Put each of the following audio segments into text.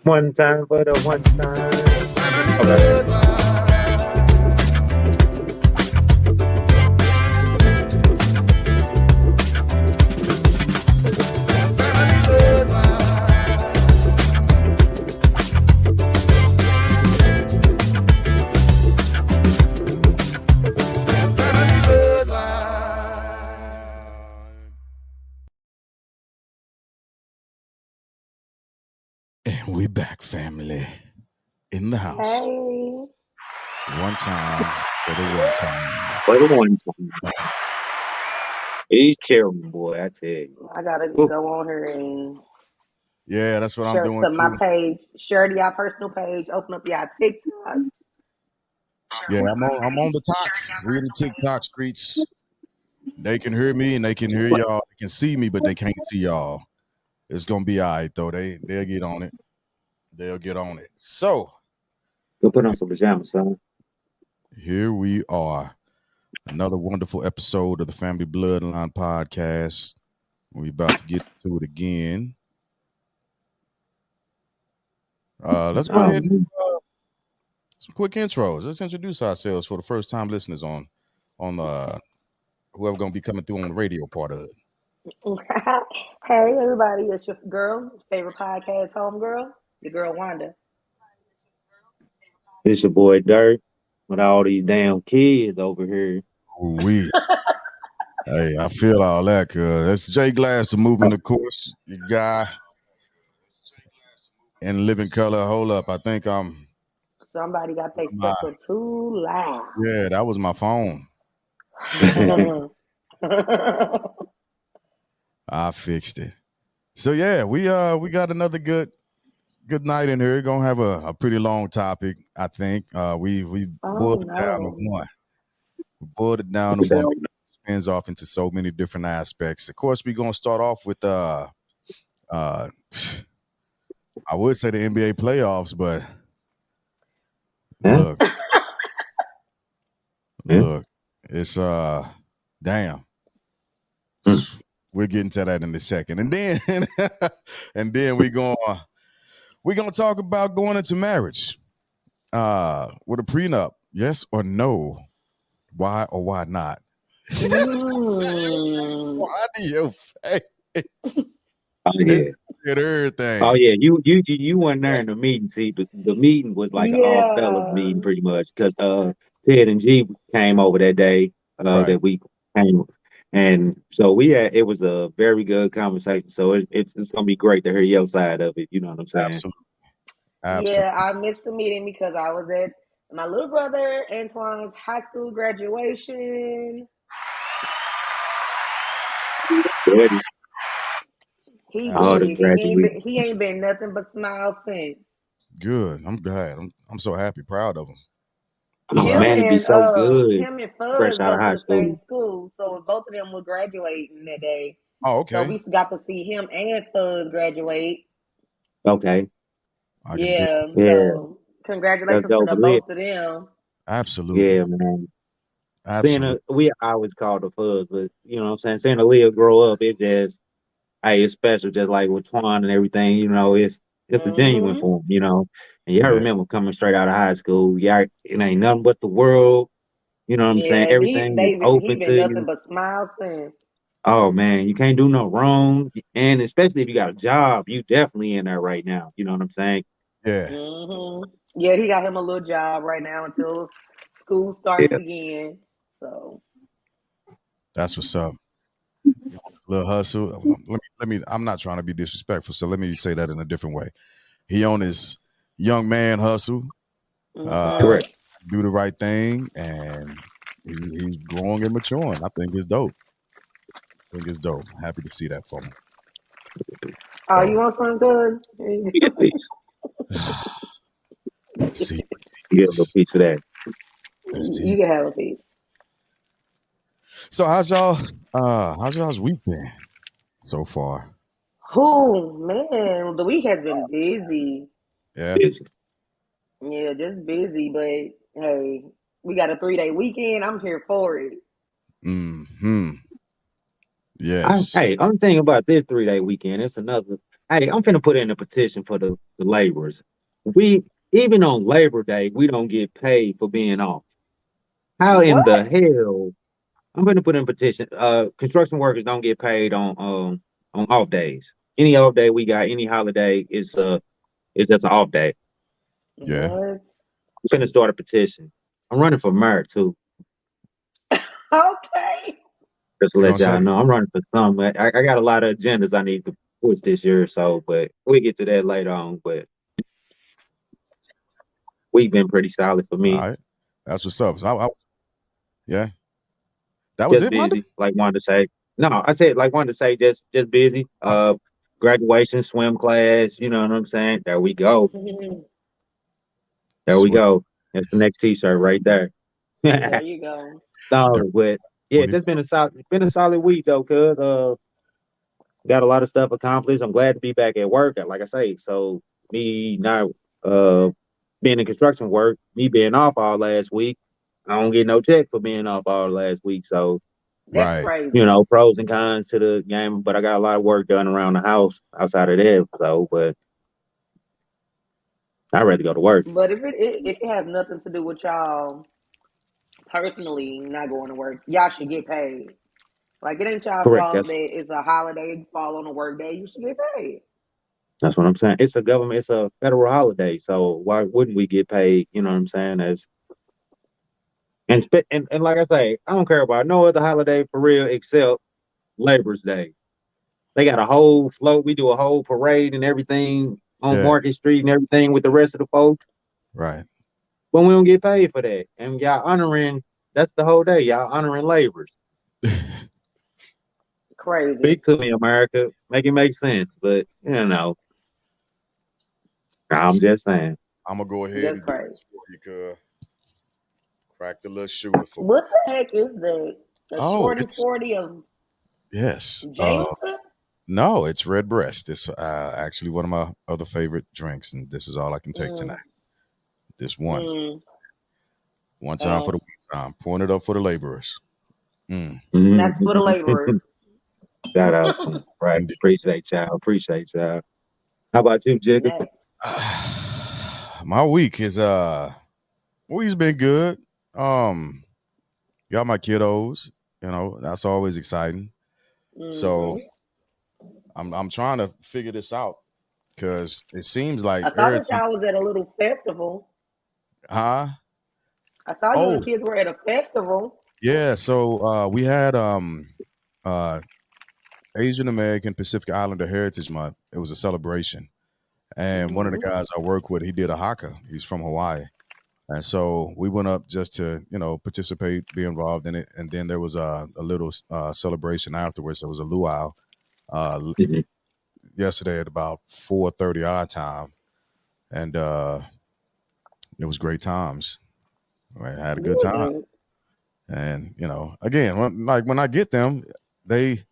One time for the one time. Okay. Okay. And we back, family, in the house. Hey. One time for the one time. For the one time. He's terrible, boy, I tell you. I gotta Ooh. go on here and Yeah, that's what I'm share doing to my too. page, share to y'all personal page, open up y'all TikTok. Yeah, I'm on the talks. We in the TikTok streets. They can hear me and they can hear y'all. They can see me, but they can't see y'all. It's gonna be all right though. They'll get on it. They'll get on it. So Go put on some pajamas, son. here we are. Another wonderful episode of the Family Bloodline Podcast. We're about to get to it again. Let's go ahead and do some quick intros. Let's introduce ourselves for the first time listeners on whoever gonna be coming through on the radio part of it. Hey everybody, it's your girl, favorite podcast home girl, your girl Wanda. It's your boy Dirt with all these damn kids over here. We Hey, I feel all that, cuz that's Jay Glass, the movement, of course. The guy in living color. Hold up. I think Somebody got their speaker too loud. yeah, that was my phone. I fixed it. So yeah, we got another good night in here. Gonna have a pretty long topic, I think. We boiled it down to one. We boiled it down to one. It spins off into so many different aspects. Of course, we're gonna start off with I would say the NBA playoffs, but look, it's damn. We'll get into that in a second, and then we're gonna talk about going into marriage with a prenup, yes or no, why or why not? Why do you face? Oh yeah. Everything. Oh yeah, you weren't there in the meeting. See, the meeting was like an all fellas meeting pretty much because Ted and G came over that day that we came, and so it was a very good conversation. So it's gonna be great to hear your side of it. You know what I'm saying? Absolutely. Yeah, I missed the meeting because I was at my little brother Antoine's high school graduation. He did. He ain't been nothing but smile since. Good. I'm glad. I'm so happy, proud of him. Oh man, it'd be so good. Him and Fuzz go to the same school, so both of them were graduating that day. Oh, okay. So we got to see him and Fuzz graduate. Okay. Yeah. So congratulations to the both of them. Absolutely. Yeah, man. Absolutely. We always call the Fuzz, but you know what I'm saying? Seeing Aaliyah grow up, it's special, just like with Twan and everything, you know, it's a genuine for him, you know. And y'all remember coming straight out of high school, it ain't nothing but the world, you know what I'm saying? Everything is open to nothing you. But smiles since. Oh man, you can't do no wrong. And especially if you got a job, you definitely in there right now. You know what I'm saying? Yeah. Yeah, he got him a little job right now until school starts again. So that's what's up. Little hustle. Let me. I'm not trying to be disrespectful, so let me say that in a different way. He on his young man hustle, correct. Do the right thing, and he's growing and maturing. I think it's dope. Happy to see that for him. Oh, you want something good? Yeah, please. See, get a little piece of that. You can have a piece. So how's y'all's week been so far? Oh man, the week has been busy. Yeah. Yeah, just busy, but hey, we got a 3-day weekend. I'm here for it. Yes. Only thing about this 3-day weekend, it's another hey, I'm finna put in a petition for the laborers. We even on Labor Day, we don't get paid for being off. How in What? the hell? I'm gonna put in a petition. Construction workers don't get paid on off days. Any off day we got, any holiday is just an off day. Yeah. What? I'm finna start a petition. I'm running for mayor too. Okay. Just to You let gonna y'all say? know, I'm running for some. I got a lot of agendas I need to push this year, so but we'll get to that later on. But we've been pretty solid for All me. right. That's what's up. So yeah. That was Just it, Monday? busy, like wanted to say. No, I said like wanted to say just busy. Oh, Graduation, swim class. You know what I'm saying? There we go. There we sweet. go. That's the next T-shirt right there. There you go. The No, but yeah, 20. just been a solid week though, cuz got a lot of stuff accomplished. I'm glad to be back at work. Like I say, so me not uh being in construction work, me being off all last week, I don't get no check for being off all last week. So, That's Right. you crazy. know, pros and cons to the game, but I got a lot of work done around the house outside of that. So, but I'd rather go to work. But if it has nothing to do with y'all personally not going to work, y'all should get paid. Like it ain't y'all Correct. fault that it's a holiday fall on a work day. You should get paid. That's what I'm saying. It's a government, it's a federal holiday. So why wouldn't we get paid? You know what I'm saying? As and like I say, I don't care about no other holiday for real except Labor's Day. They got a whole float. We do a whole parade and everything on Yeah. Market Street and everything with the rest of the folks, Right. but we don't get paid for that. And y'all honoring that's the whole day. Y'all honoring laborers. Crazy. Speak to me, America. Make it make sense. But you know, I'm just saying. I'm gonna go ahead That's and do crazy. this for you, cuz. Crack the little shooter for. What the heck is that? A Oh, shorty it's 40 of yes. Jameson? No, it's Red Breast. It's actually one of my other favorite drinks, and this is all I can take tonight. Mm, This one. mm. One time for the Oh, one time. Pouring it up for the laborers. Mm. snacks for the Mhm. laborers. Shout out to 'em. Right. Indeed. Appreciate y'all. Appreciate y'all. How about you, Jigga? Snacks. My week's been good. Got my kiddos, that's always exciting. So Hmm. I'm trying to figure this out because it seems like I saw every that time, y'all was at a little festival. huh? I saw you and Oh, the kids were at a festival. yeah. So we had uh Asian American Pacific Islander Heritage Month. It was a celebration. And one of the Hmm. guys I work with, he did a haka. He's from Hawaii. And so we went up just to, participate, be involved in it. And then there was a little celebration afterwards. There was a luau Mhm. yesterday at about 4:30 our time. And it was great times. I had a good time. Good. And, again, when I get them, they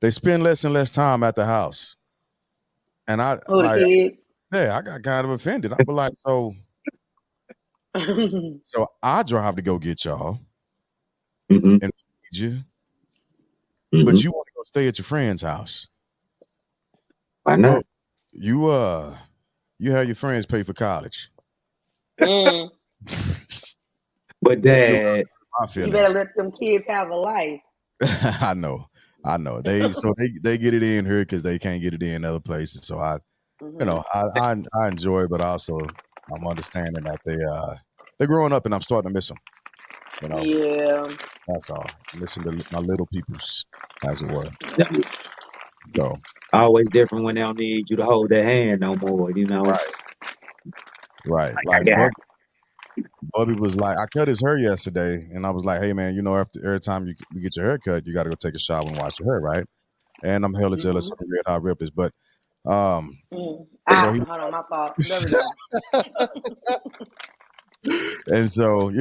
they spend less and less time at the house. And I Oh, the like, kids. yeah, I got kind of offended. I was like, so I drive to go get y'all Mhm. and feed you, but Mhm. you want to go stay at your friend's house. Why Well, not? you have your friends pay for college. Mm. But And you Dad, my You better feelings. let them kids have a life. I know. I know. They get it in here because they can't get it in other places. So Hmm. I enjoy it, but also I'm understanding that they're growing up and I'm starting to miss them. You know, Yeah. that's all. Missing my little peoples, as it were. So always different when they don't need you to hold their hand no more. You know, right, right. like I Like got. Bubby was like, I cut his hair yesterday, and I was like, hey man, after every time you get your hair cut, you got to go take a shower and wash your hair, right? And I'm hella jealous Hmm. of the red hot rippers, but um, Mm. so Ah, he hold on, my fault. There we go. and so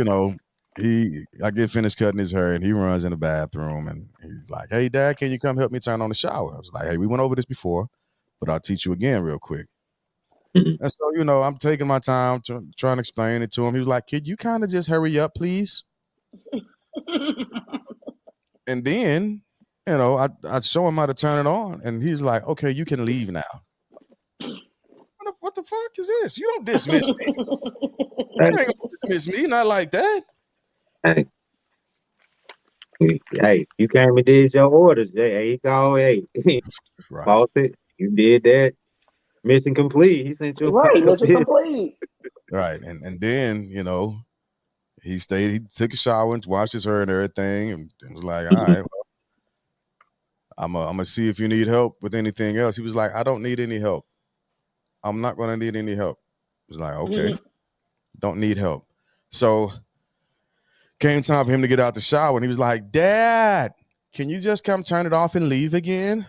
I get finished cutting his hair, and he runs in the bathroom, and he's like, hey dad, can you come help me turn on the shower? I was like, hey, we went over this before, but I'll teach you again real quick. Mhm. And so, I'm taking my time trying to explain it to him. He was like, could you kind of just hurry up, please? And then You know, I'd show him how to turn it on, and he's like, "Okay, you can leave now." What the fuck is this? You don't dismiss me. You Hey, ain't gonna dismiss me, not like that. hey, hey, you came and did your orders. Hey, he called. Hey, Right, boss it. You did that. Mission complete. He sent you Right, a mission bit. complete. right, and then he stayed. He took a shower and washed his hair and everything, and was like, "All right, well, I'm gonna see if you need help with anything else." He was like, "I don't need any help. I'm not gonna need any help." I was like, "Okay, don't need help." So came time for him to get out the shower, and he was like, "Dad, can you just come turn it off and leave again?"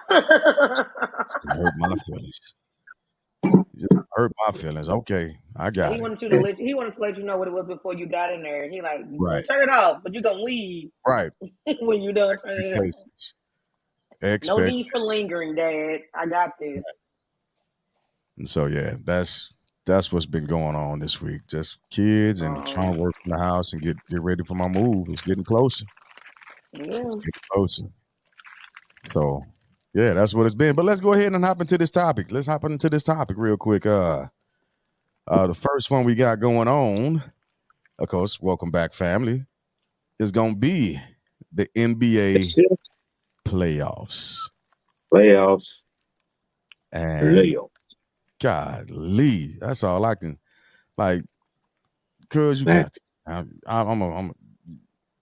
Hurt my feelings. Just hurt my feelings. Okay, I got it. he wanted to let you know what it was before you got in there. He like, you gonna Right, turn it off, but you gonna leave right. when you done turning it off. Expectations. No need for Expectations. lingering, Dad. I got this. And so yeah, that's what's been going on this week. Just kids and trying to work from the house and get ready for my move. It's getting closer. Yeah. It's getting closer. So yeah, that's what it's been. But let's go ahead and hop into this topic. Let's hop into this topic real quick. The first one we got going on, of course, welcome back, family, is gonna be the NBA Shit. playoffs. Playoffs. And Playoffs. golly, that's all I can like. Cause you Man, got,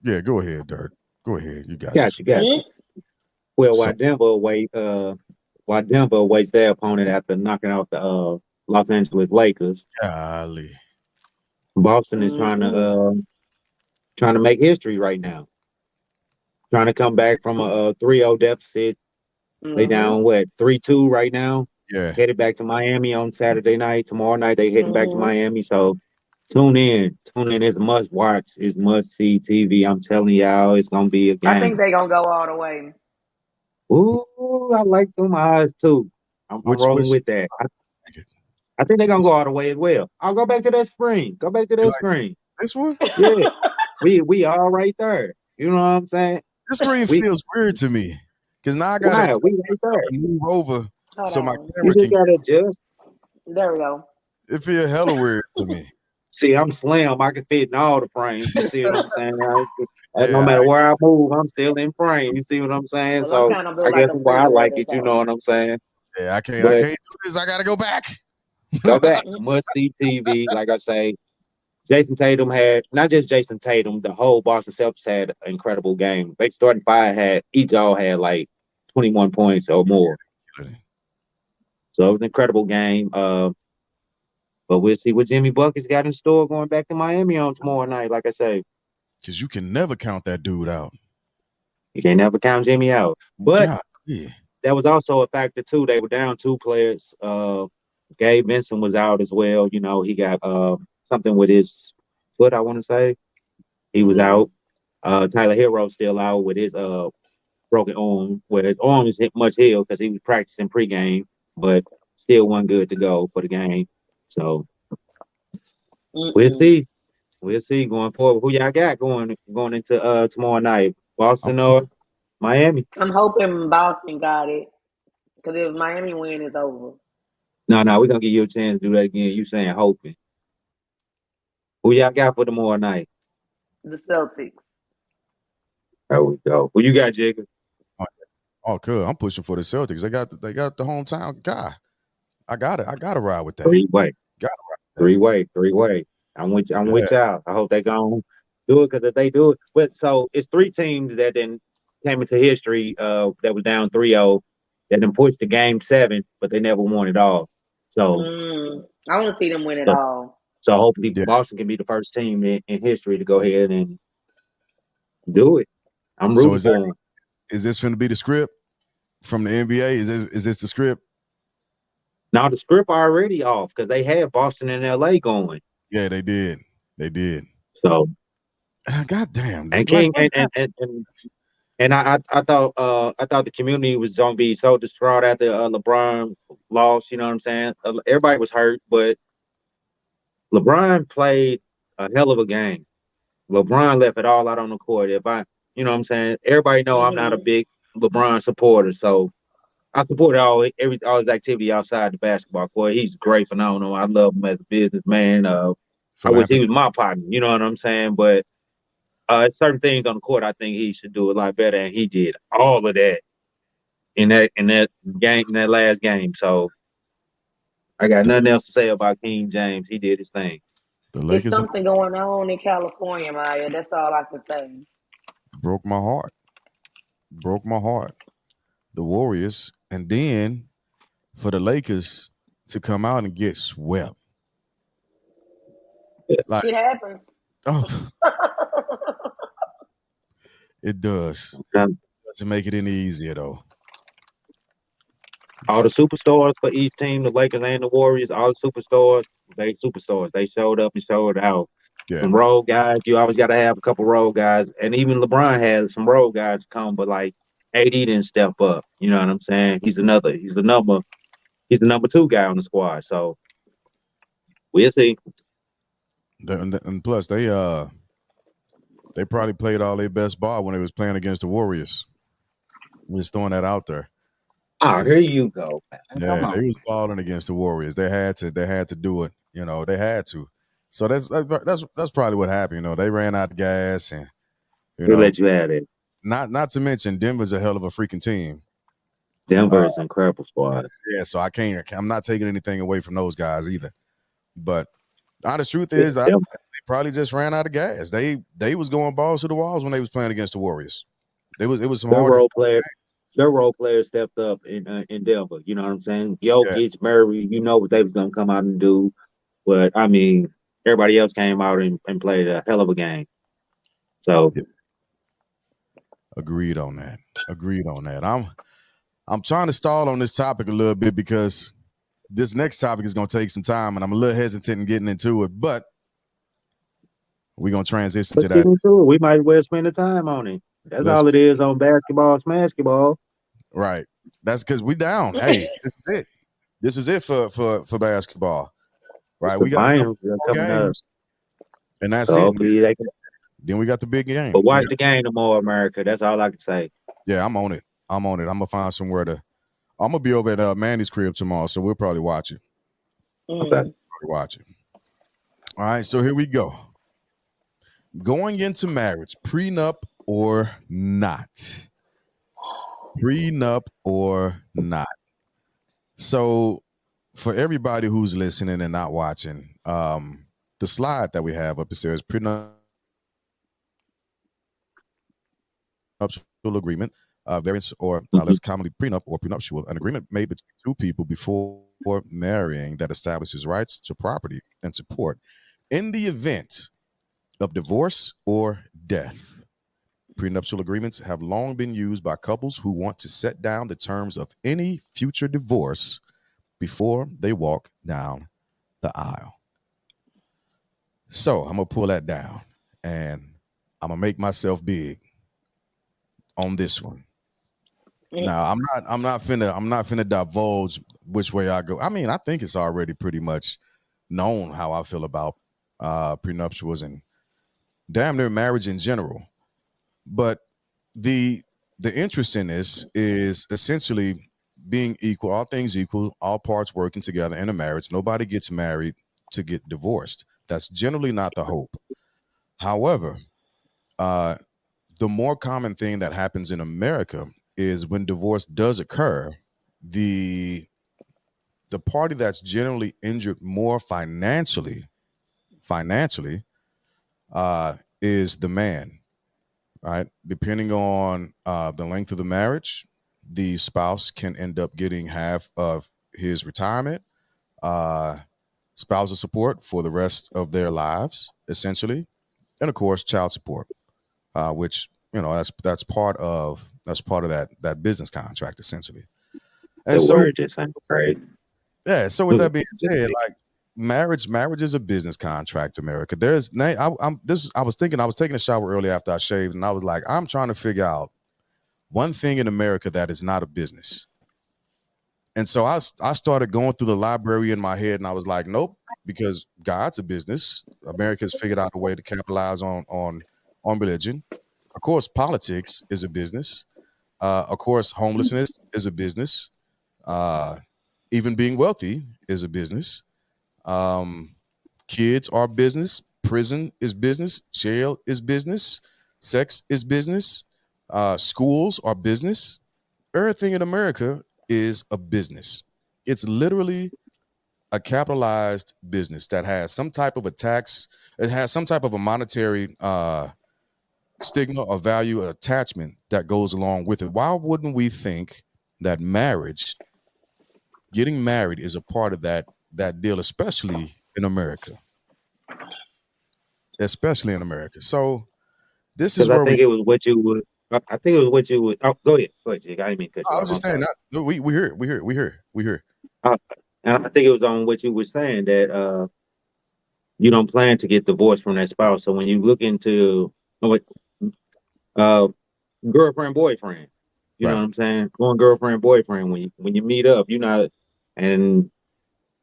yeah. Go ahead, Dirt. Go ahead. You got got this. you, got you. Well, So while Denver awaits their opponent after knocking out the Los Angeles Lakers, golly, Boston is trying to make history right now. Trying to come back from a 3-0 deficit. They down what 3-2 right now. yeah. Headed back to Miami on Saturday night. Tomorrow night they heading back to Miami. So tune in. Tune in. It's must watch. It's must see TV. I'm telling y'all, it's gonna be a I think game. they gonna go all the way. Ooh, I like them eyes too. I'm rolling Which with that. I think they're gonna go all the way as well. I'll go back to that screen. Go back to you that like screen. this one? Yeah, we all right there. You know what I'm saying? This screen We feels weird to me because now I gotta why? adjust We right myself there. and move over Hold so my on. You camera just can. gotta adjust. There we go. It feel hella weird to me. See, I'm slim. I can fit in all the frames. You see what I'm saying? No Yeah, matter where I move, I'm still in frame. You see what I'm saying? Cause I'm So kind of built I like guess a that's why I like refrigerator. it. You know So. what I'm saying? yeah. I But can't do this. I gotta go back. go back. Must see TV. Like I say, Jason Tatum had not just Jason Tatum, the whole Boston Celtics had an incredible game. They starting five had each all had like 21 points or more. So it was an incredible game. But we'll see what Jimmy Buckets got in store going back to Miami on tomorrow night. Like I say, Because you can never count that dude out. you can't never count Jimmy out. But God, yeah. that was also a factor too. They were down two players. Gabe Vincent was out as well. You know, he got something with his foot, I want to say. He was out. Tyler Hero still out with his broken arm, where his arm is much healed because he was practicing pregame, but still wasn't good to go for the game. So we'll see. We'll see going forward. Who y'all got going into tomorrow night? I'm, Boston or Miami? I'm hoping Boston got it. Cause if Miami win, it's over. No, we're gonna give you a chance to do that again. You saying hoping. Who y'all got for tomorrow night? The Celtics. There we go. Who you got, Jacob? oh, cool. I'm pushing for the Celtics. They got the hometown guy. I got it. I got to ride with that. Three way. Got to ride with Three way, three way. I'm that. with y'all. I hope they gonna do it because if they do it, but so it's three teams that then came into history that was down 3-0 that then pushed to game seven, but they never won it all. So I want to see them win it so, all. so hopefully Yeah. Boston can be the first team in history to go ahead and do it. I'm So rooting for them. is this going to be the script from the NBA? Is this the script? Now the script already off because they had Boston and LA going. Yeah, they did. They did. So God damn. and It's like King and I thought the community was gonna be so distraught after LeBron lost. You know what I'm saying? Everybody was hurt, but LeBron played a hell of a game. LeBron left it all out on the court. You know what I'm saying? Everybody know I'm not a Mm-hmm. big LeBron supporter, so I support all his activity outside the basketball court. He's great, phenomenal. I love him as a businessman. I wish he Philanthropy. was my partner. You know what I'm saying? But certain things on the court, I think he should do a lot better, and he did all of that in that game, in that last game. So I got The, nothing else to say about King James. He did his thing. the It's Lakers something going on in California, Maya. That's all I can say. broke my heart. Broke my heart. The Warriors, and then for the Lakers to come out and get swept. Like, Shit happens. oh, it does. Um, Doesn't make it any easier though. all the superstars for each team, the Lakers and the Warriors, all the superstars. They showed up and showed out. Yeah. Some road guys, you always got to have a couple road guys, and even LeBron had some road guys come, but like AD didn't step up. You know what I'm saying? He's the number two guy on the squad. So we'll see. And plus they probably played all their best ball when they was playing against the Warriors. I'm just throwing that out there. Oh, 'Cause, here you go, man. Come yeah, on. they was balling against the Warriors. They had to do it. They had to. So that's probably what happened. They ran out of gas, and you We'll know, let you have it. not to mention Denver's a hell of a freaking team. Denver Uh, is an incredible squad. yeah, so I'm not taking anything away from those guys either. But honest truth Yeah, is, they Denver, probably just ran out of gas. They was going balls to the walls when they was playing against the Warriors. It was some their hard. role player, their role players stepped up in Denver. You know what I'm saying? Yeah, Jokic, Murray, you know what they was gonna come out and do. But I mean, everybody else came out and played a hell of a game. So yeah, agreed on that. Agreed on that. I'm trying to stall on this topic a little bit because this next topic is going to take some time, and I'm a little hesitant in getting into it. But we're going to transition let's to get that. into it. We might as well spend the time on it. That's Let's all it is on basketball, basketball. right. That's because we down. Hey, this is it. This is it for basketball. It's Right. the We got a couple finals that are more coming up. games, and that's So it. hopefully they can. Then we got the big game. But watch the game tomorrow, America. That's all I can say. Yeah, I'm on it. I'm on it. I'm gonna find somewhere to. I'm gonna be over at Manny's crib tomorrow, so we'll probably watch it. Okay. Mm. Probably watch it. All right, so here we go. Going into marriage, prenup or not? Prenup or not? So, for everybody who's listening and not watching, the slide that we have up, it says prenup agreement, variance, or Mhm. less commonly prenup or prenuptial, an agreement made between two people before marrying that establishes rights to property and support in the event of divorce or death. Prenuptial agreements have long been used by couples who want to set down the terms of any future divorce before they walk down the aisle. So I'm gonna pull that down and I'm gonna make myself big on this one. Mm. Now I'm not finna divulge which way I go. I mean, I think it's already pretty much known how I feel about prenuptials and damn near marriage in general. But the the interest in this is essentially being equal, all things equal, all parts working together in a marriage. Nobody gets married to get divorced. That's generally not the hope. However, uh, the more common thing that happens in America is when divorce does occur, the the party that's generally injured more financially, is the man, right? Depending on the length of the marriage, the spouse can end up getting half of his retirement, uh, spousal support for the rest of their lives, essentially, and of course, child support, which that's part of that business contract, essentially. And The so, word just sounds great. yeah. So with that being said, like marriage is a business contract, America. I was thinking, I was taking a shower early after I shaved, and I was like, I'm trying to figure out one thing in America that is not a business. And so I started going through the library in my head, and I was like, nope, because God's a business. America's figured out a way to capitalize on religion. Of course, politics is a business. Of course, homelessness is a business. Even being wealthy is a business. Um, Kids are business. Prison is business. Jail is business. Sex is business. Schools are business. Everything in America is a business. It's literally a capitalized business that has some type of a tax. It has some type of a monetary stigma or value attachment that goes along with it. Why wouldn't we think that getting married, is a part of that deal, especially in America? Especially in America. So this is Because I where we. think it was what you would. I think it was what you would. Oh, go ahead, Jake. I didn't mean to cut you I off. was just I'm saying sorry. that we here. Uh, and I think it was on what you were saying that you don't plan to get divorced from that spouse. So when you look into uh, girlfriend boyfriend, you know Right. what I'm saying? Going girlfriend boyfriend when you meet up, you're not, and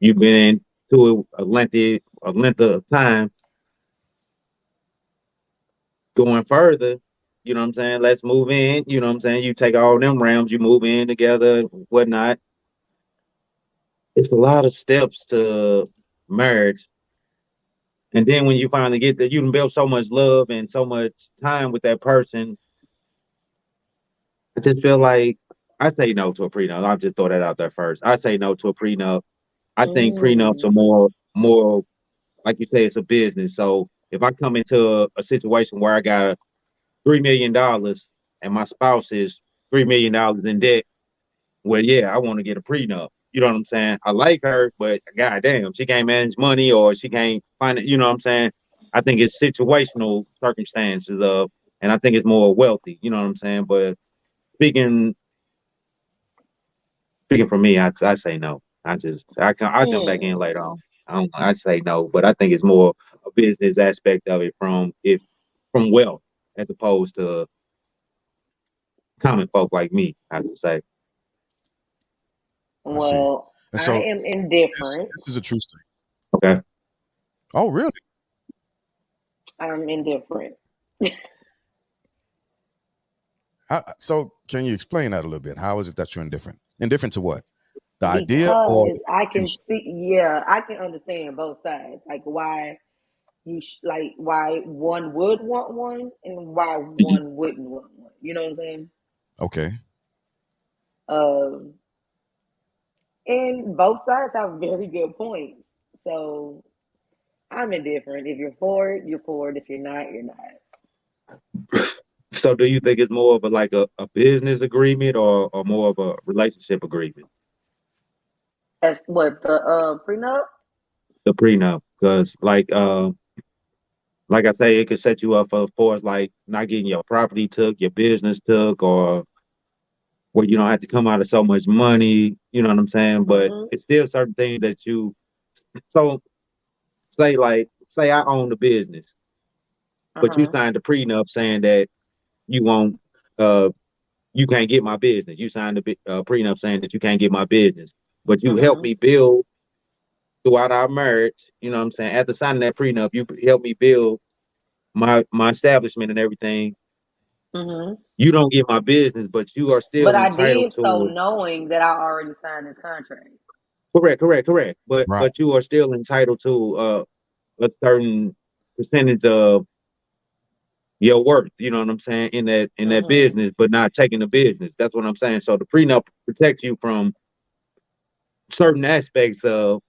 you've been into a length of time going further. You know what I'm saying? Let's move in. You know what I'm saying? You take all them realms, you move in together, whatnot. It's a lot of steps to marriage. And then when you finally get there, you can build so much love and so much time with that person. I just feel like I say no to a prenup. I'll just throw that out there first. I say no to a prenup. I think prenups are Mm. more like you say, it's a business. So if I come into a situation where I got $3 million and my spouse is $3 million in debt, well, yeah, I want to get a prenup. You know what I'm saying? I like her, but goddamn, she can't manage money or she can't find it. You know what I'm saying? I think it's situational circumstances of, and I think it's more wealthy. You know what I'm saying? But speaking speaking for me, I say no. I jump back in Hmm. later on. I say no, but I think it's more a business aspect of it from wealth as opposed to common folk like me. I would say. I see. Well, And I so am this indifferent. this is a true story. Okay. Oh, really? I'm indifferent. So can you explain that a little bit? How is it that you're indifferent? Indifferent to what? The idea or Because the I can execution? see, yeah, I can understand both sides. Like why why one would want one and why Mhm. one wouldn't want one. You know what I'm saying? Okay. Um, and both sides have very good points. So I'm indifferent. If you're for it, you're for it. If you're not, you're not. So do you think it's more of a business agreement or more of a relationship agreement? As what the prenup? The prenup, because like I say, it could set you up for like not getting your property took, your business took, or where you don't have to come out of so much money. You know what I'm saying? But Mm-hmm. it's still certain things that you. So say I own the business, Uh but you huh. signed a prenup saying that you won't uh you can't get my business. You signed a prenup saying that you can't get my business, but you helped Mm-hmm. me build throughout our marriage. You know what I'm saying? After signing that prenup, you helped me build my establishment and everything. Mm-hmm. You don't get my business, but you are But still I entitled did so to it. knowing that I already signed this contract. Correct. But Right. but you are still entitled to a certain percentage of your worth. You know what I'm saying in that Mm-hmm. business, but not taking the business. That's what I'm saying. So the prenup protects you from certain aspects of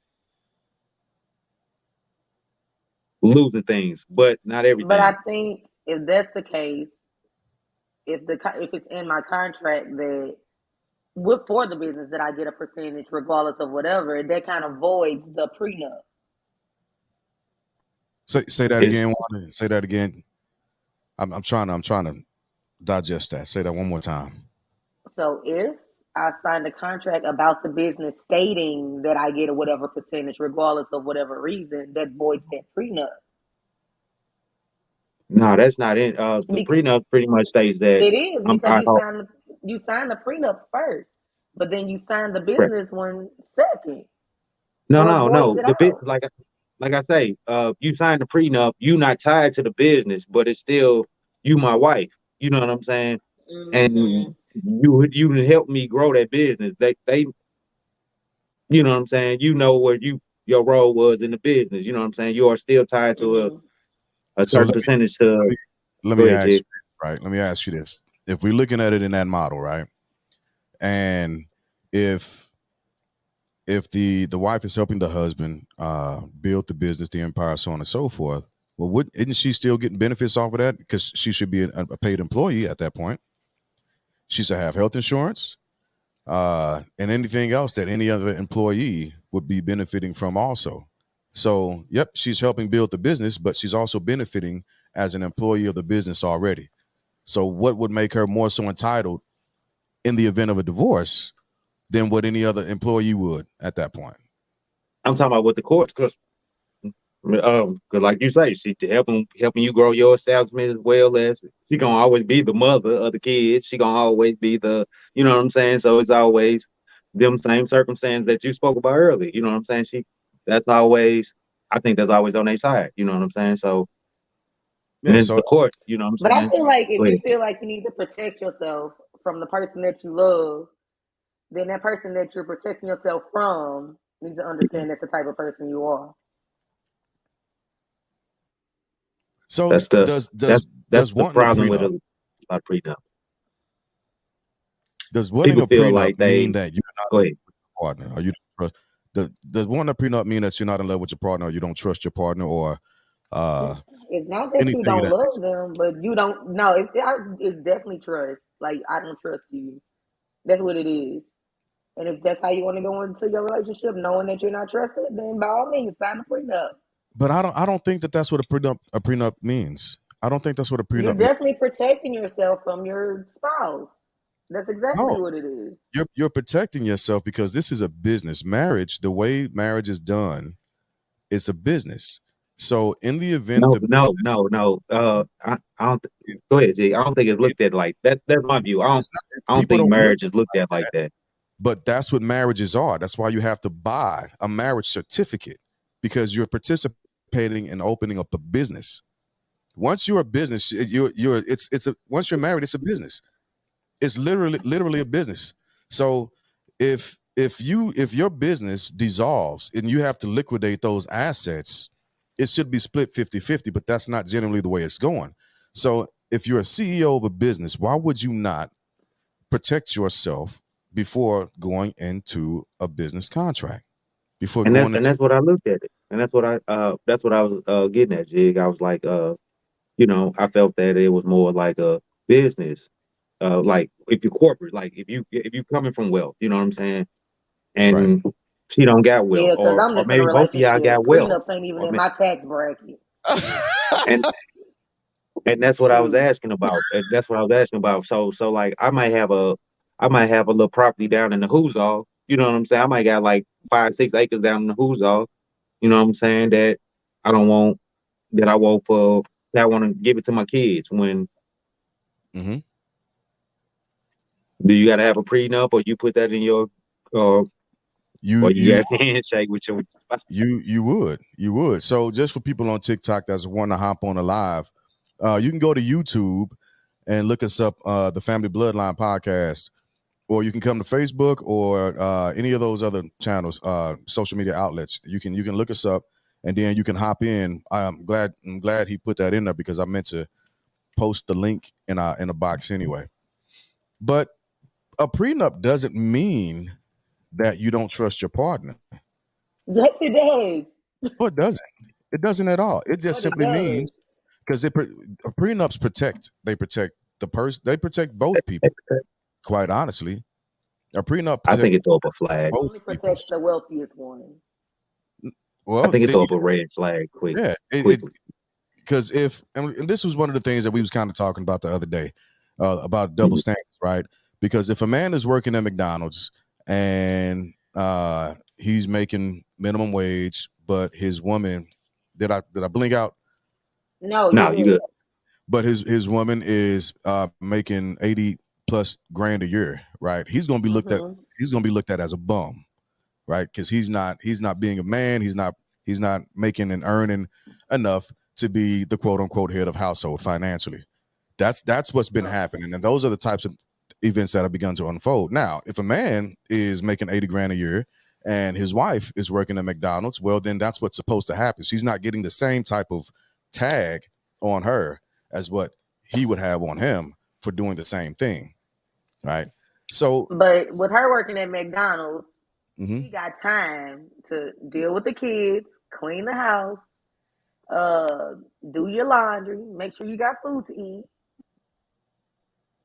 losing things, but not But I everything. think if that's the case, if it's in my contract that with for the business that I get a percentage regardless of whatever, that kind of voids the prenup. Say that It's again, Wanda. Say that again. I'm trying to digest that. Say that one more time. So if I signed a contract about the business stating that I get a whatever percentage regardless of whatever reason, that voids that prenup. no, that's not in. The Because prenup pretty much states that it is I'm. because you signed the prenup first, but then you signed the Correct. business one second. No, So it no, voids no. it The bit out. like I say, you signed the prenup. You not tied to the business, but it's still you, my wife. You know what I'm saying? And Mm-hmm. you help me grow that business. They you know what I'm saying? You know where your role was in the business. You know what I'm saying? You are still tied to Mm-hmm. a So certain percentage to let go me ahead, ask Jay. you, right? Let me ask you this: if we're looking at it in that model, right, and if the wife is helping the husband build the business, the empire, so on and so forth, well, isn't she still getting benefits off of that? Because she should be a paid employee at that point. She should have health insurance and anything else that any other employee would be benefiting from also. So, yep, she's helping build the business, but she's also benefiting as an employee of the business already. So, what would make her more so entitled in the event of a divorce than what any other employee would at that point? I'm talking about with the courts, cause like you say, she helping you grow your establishment as well as she gonna always be the mother of the kids. She gonna always be the, you know what I'm saying. So it's always them same circumstances that you spoke about earlier. You know what I'm saying. That's always, I think that's always on their side. You know what I'm saying. So and Yeah. then So, the court. You know what But I'm I saying. feel like Go if you ahead. feel like you need to protect yourself from the person that you love, then that person that you're protecting yourself from needs to understand that's the type of person you are. so That's the that's does the wanting a problem with prenup a lot of prenup. does wanting People a feel prenup like mean they that you're not go ahead. with your partner, or you don't trust? Does wanting a prenup mean that you're not in love with your partner, or you don't trust your partner, or uh, It's not that you anything of don't that love nature? them, but you don't. No, it's definitely trust. Like I don't trust you. That's what it is. And if that's how you want to go into your relationship, knowing that you're not trusted, then by all means, sign a prenup. But I don't think that that's what a prenup means. I don't think that's what a You're prenup means. definitely protecting yourself from your spouse. That's exactly No, what it is. you're protecting yourself because this is a business. Marriage, the way marriage is done, it's a business. So in the event No, the no, no, no. I don't. Go ahead, G. I don't think it's it, looked at like that. That's my view. it's not, I don't people think don't look, marriage is looked at like that. but that's what marriages are. That's why you have to buy a marriage certificate because you're participating in opening up a business. Once you're a business, you're it's a once you're married, it's a business. It's literally a business. So if your business dissolves and you have to liquidate those assets, it should be split 50-50, but that's not generally the way it's going. So if you're a CEO of a business, why would you not protect yourself before going into a business contract? Before And going and into that's what I looked at it. And that's what I was getting at, Jig. I was like I felt that it was more like a business. Like if you're corporate, like if you coming from wealth, you know what I'm saying? right. And she don't got wealth, Yeah, because I'm or just in a maybe both of y'all relationship. got wealth, Prenups ain't even or in my tax bracket. and and that's what I was Shoot. asking about. And that's what I was asking about. So like I might have a little property down in the who's all. You know what I'm saying? I might got like 5, 6 acres down in the who's all. You know what I'm saying? That I don't want that I want for that I want to give it to my kids. When hmm do you got to have a prenup, or you put that in your, or you or you you got a handshake with your spouse? you would. So just for people on TikTok that's want to hop on a live, you can go to YouTube and look us up, the Family Bloodline Podcast, or you can come to Facebook or any of those other channels, social media outlets. You can look us up, and then you can hop in. I'm glad he put that in there because I meant to post the link in a box anyway. But a prenup doesn't mean that you don't trust your partner. Yes, it does. No, it doesn't. It doesn't at all. It just But it simply does. means because prenups protect the person. They protect both people. Quite honestly, a prenup I protect think it throw up a flag. It both only protects peoples. the wealthiest one. I Well, think it then throw up a red flag yeah, quickly. because if and this was one of the things that we was kind of talking about the other day about double Mhm. standards, right? Because if a man is working at McDonald's and he's making minimum wage, but his woman did I blink out? No, you're No, you good. good. But his woman is making 80 plus grand a year, right? Hmm. He's gonna be looked at as a bum, right? Because he's not being a man, he's not making and earning enough to be the quote unquote head of household financially. That's what's been happening, and those are the types of events that have begun to unfold. Now, if a man is making 80 grand a year and his wife is working at McDonald's, well, then that's what's supposed to happen. She's not getting the same type of tag on her as what he would have on him for doing the same thing, right? So, but with her working at McDonald's, she got time to deal with the kids, clean the house, do your laundry, make sure you got food to eat.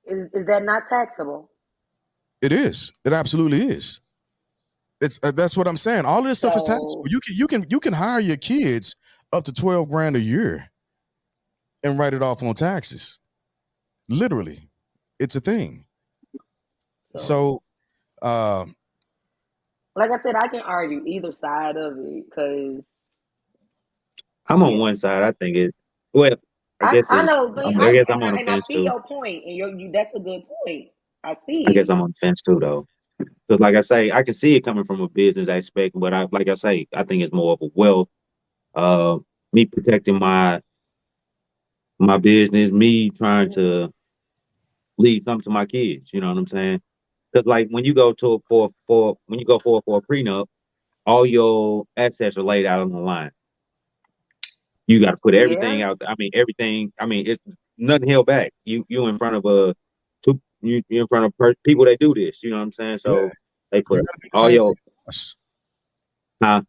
Is that not taxable? it is. It absolutely is. It's that's what I'm saying. All of this stuff is taxable. You can hire your kids up to 12 grand a year and write it off on taxes. Literally, it's a thing. So, like I said, I can argue either side of it because I'm on one side. I think it. Well, I know, but I guess I'm on the I fence see too. your point, and you that's a good point. I see I it. guess I'm on the fence too, though. Because, like I say, I can see it coming from a business aspect, but like I say, I think it's more of a wealth. Me protecting my business, me trying to leave something to my kids. You know what I'm saying? Because like when you go to when you go for a prenup, all your assets are laid out on the line. You got to put everything out. I mean, everything. I mean, it's nothing held back. You in front of you in front of people that do this. You know what I'm saying? So they put all your. Huh?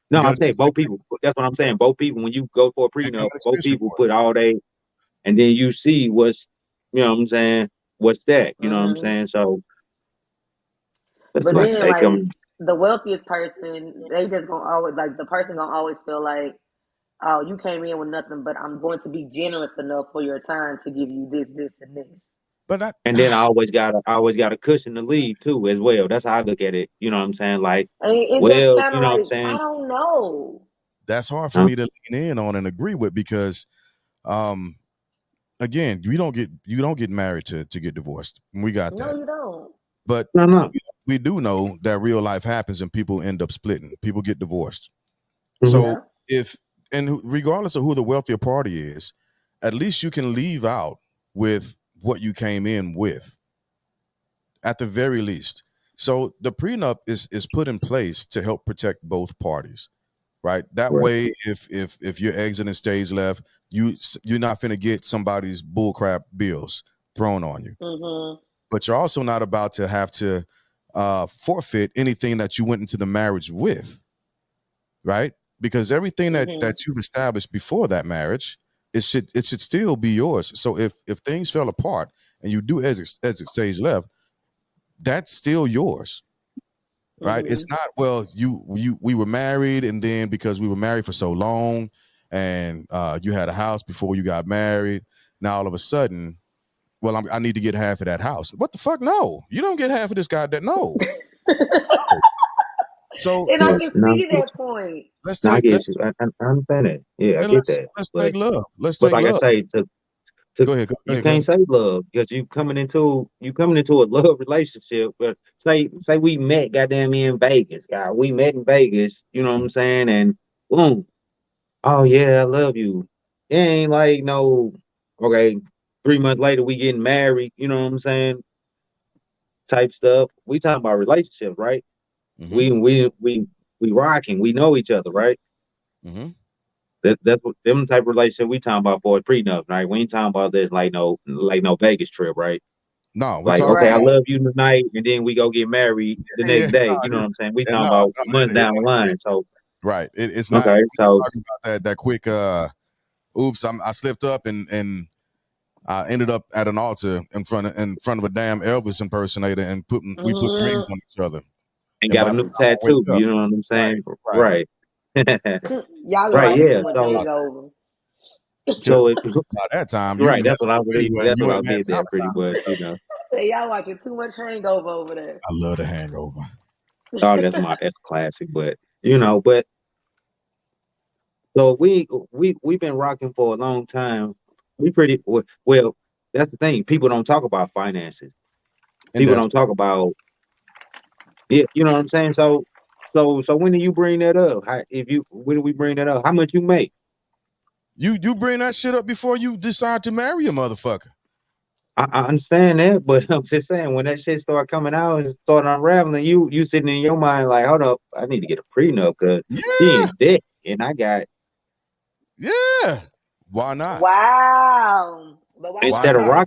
No, I'm saying both people. That's what I'm saying. Both people. When you go for a prenup, both people put all they, and then you see what's. You know what I'm saying? What's that? You know what I'm saying? So. But then, like the wealthiest person, they just gonna always like the person gonna always feel like, oh, you came in with nothing, but I'm going to be generous enough for your time to give you this, this, and this. But and then I always got a cushion to leave too as well. That's how I look at it. You know what I'm saying? Like, it's well, just you know what I'm like saying? I don't know. That's hard for me to lean in on and agree with because, again, you don't get married to get divorced. We got that. No, you don't. But no. We do know that real life happens and people end up splitting. People get divorced. So and regardless of who the wealthier party is, at least you can leave out with what you came in with, at the very least. So the prenup is put in place to help protect both parties, right? That way, if you're exiting stage left, you're not finna get somebody's bullcrap bills thrown on you. But you're also not about to have to forfeit anything that you went into the marriage with, right? Because everything that you've established before that marriage, it should still be yours. So if things fell apart and you do exit stage left, that's still yours, right? It's not, well, we were married, and then because we were married for so long, and you had a house before you got married, now all of a sudden, well, I need to get half of that house. What the fuck? No, you don't get half of this goddamn. No. So, and I can see that point. I get you. I understand it. Yeah, I get that. Let's take love. Like I say, go ahead. You can't say love because you coming into a love relationship. But say we met, goddamn, in Vegas, God. We met in Vegas. You know what I'm saying? And boom, oh yeah, I love you. It ain't like no, okay. 3 months later, we getting married. You know what I'm saying? Type stuff. We talking about relationships, right? We rocking. We know each other, right? That's what them type of relationship we talking about for a prenup, right? We ain't talking about this like no Vegas trip, right? No, like okay, I love you tonight, and then we go get married the next day. You know what I'm saying? We talking about months down the line. So right, it's not okay. So talking about that quick. Oops, I slipped up and I ended up at an altar in front of a damn Elvis impersonator and we put rings on each other and got a new tattoo. You know what I'm saying? Right. Y'all be right. Yeah. Too much hangover. So by that time, right. That's what I was. That's what I did there, pretty much. You know. Y'all watching too much Hangover over there. I love the Hangover. Oh, that's classic. But you know, so we've been rocking for a long time. We pretty well. That's the thing. People don't talk about finances. People don't talk about. Yeah, you know what I'm saying. So when do you bring that up? When do we bring that up? How much you make? You bring that shit up before you decide to marry a motherfucker. I understand that, but I'm just saying when that shit start coming out and start unraveling, you sitting in your mind like, hold up, I need to get a prenup because he Yeah, in debt and I got yeah. Why not? Wow. But why Why instead of not? not?